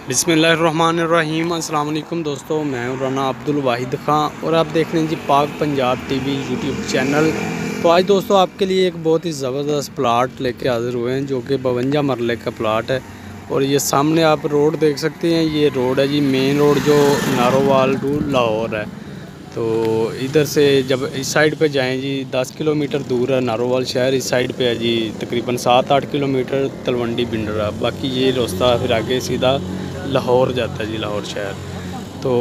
बिस्मिल्लाहिर्रहमानिर्रहीम। अस्सलाम वालेकुम दोस्तों, मैं हूं राना अब्दुल वाहिद ख़ान और आप देख रहे हैं जी पाक पंजाब टीवी यूट्यूब चैनल। तो आज दोस्तों आपके लिए एक बहुत ही ज़बरदस्त प्लाट लेके हाज़िर हुए हैं जो कि 52 मरले का प्लाट है। और ये सामने आप रोड देख सकते हैं, ये रोड है जी मेन रोड जो नारोवाल टू लाहौर है। तो इधर से जब इस साइड पे जाएं जी 10 किलोमीटर दूर है नारोवाल शहर, इस साइड पे है जी तकरीबन 7-8 किलोमीटर तलवंडी बिंडरा। बाकी ये रास्ता फिर आगे सीधा लाहौर जाता है जी, लाहौर शहर। तो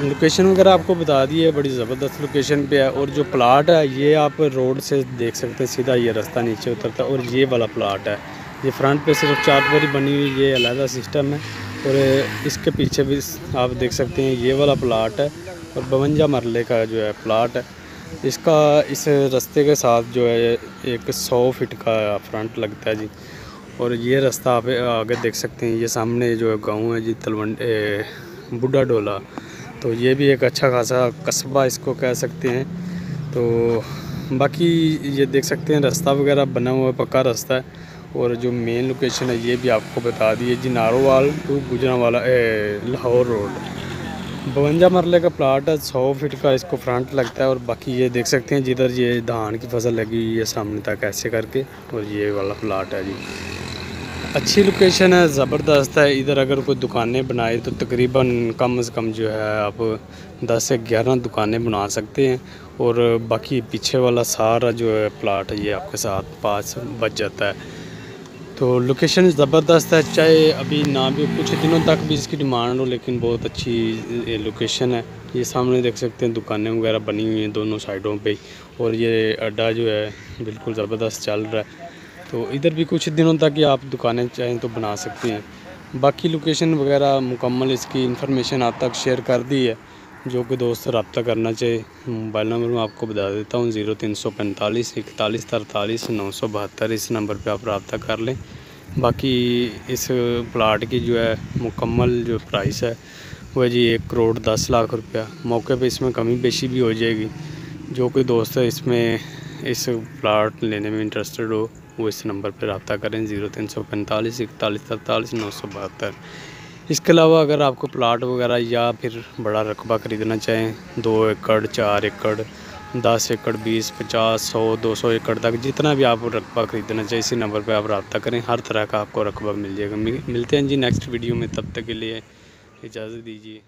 लोकेशन वगैरह आपको बता दी है, बड़ी ज़बरदस्त लोकेशन पे है। और जो प्लाट है ये आप रोड से देख सकते हैं, सीधा ये रास्ता नीचे उतरता है। और ये वाला प्लाट है, ये फ्रंट पे सिर्फ चारदीवारी बनी हुई, ये अलग सिस्टम है। और इसके पीछे भी आप देख सकते हैं ये वाला प्लाट है और 52 मरले का जो है प्लाट है। इसका इस रास्ते के साथ जो है एक 100 फीट का फ्रंट लगता है जी। और ये रास्ता आप आगे देख सकते हैं, ये सामने जो है गांव है जी तलवंडी बुढ़ा डोला। तो ये भी एक अच्छा खासा कस्बा इसको कह सकते हैं। तो बाकी ये देख सकते हैं रास्ता वगैरह बना हुआ है, पक्का रास्ता है। और जो मेन लोकेशन है ये भी आपको बता दिए जी, नारोवाल टू गुजरांवाला लाहौर रोड। 52 मरले का प्लाट है, 100 फीट का इसको फ्रंट लगता है। और बाकी ये देख सकते हैं जिधर ये धान की फसल लगी हुई है सामने तक ऐसे करके। और ये वाला प्लाट है जी, अच्छी लोकेशन है, ज़बरदस्त है। इधर अगर कोई दुकानें बनाए तो तकरीबन कम से कम जो है आप 10 से 11 दुकानें बना सकते हैं। और बाकी पीछे वाला सारा जो है प्लाट है ये आपके साथ पास बच जाता है। तो लोकेशन ज़बरदस्त है, चाहे अभी ना भी कुछ दिनों तक भी इसकी डिमांड हो, लेकिन बहुत अच्छी लोकेशन है। ये सामने देख सकते हैं दुकानें वगैरह बनी हुई हैं दोनों साइडों पे। और ये अड्डा जो है बिल्कुल ज़बरदस्त चल रहा है। तो इधर भी कुछ दिनों तक ही आप दुकानें चाहें तो बना सकते हैं। बाकी लोकेशन वगैरह मुकम्मल इसकी इन्फॉर्मेशन आप तक शेयर कर दी है। जो कि दोस्त रब्ता करना चाहिए, मोबाइल नंबर मैं आपको बता देता हूँ 0345 41 43 972। इस नंबर पे आप रब्ता कर लें। बाकी इस प्लाट की जो है मुकम्मल जो प्राइस है वो है जी 1,10,00,000 रुपया। मौके पे इसमें कमी बेशी भी हो जाएगी। जो कोई दोस्त है इसमें इस प्लाट लेने में इंटरेस्टेड हो वो इस नंबर पर रब्ता करें 0345 41 43 972। इसके अलावा अगर आपको प्लाट वगैरह या फिर बड़ा रकबा ख़रीदना चाहें, 2 एकड़ 4 एकड़ 10 एकड़ 20 50 100 200 एकड़ तक जितना भी आप रकबा ख़रीदना चाहिए इसी नंबर पर आप रब्ता करें, हर तरह का आपको रकबा मिल जाएगा। मिलते हैं जी नेक्स्ट वीडियो में, तब तक के लिए इजाज़त दीजिए।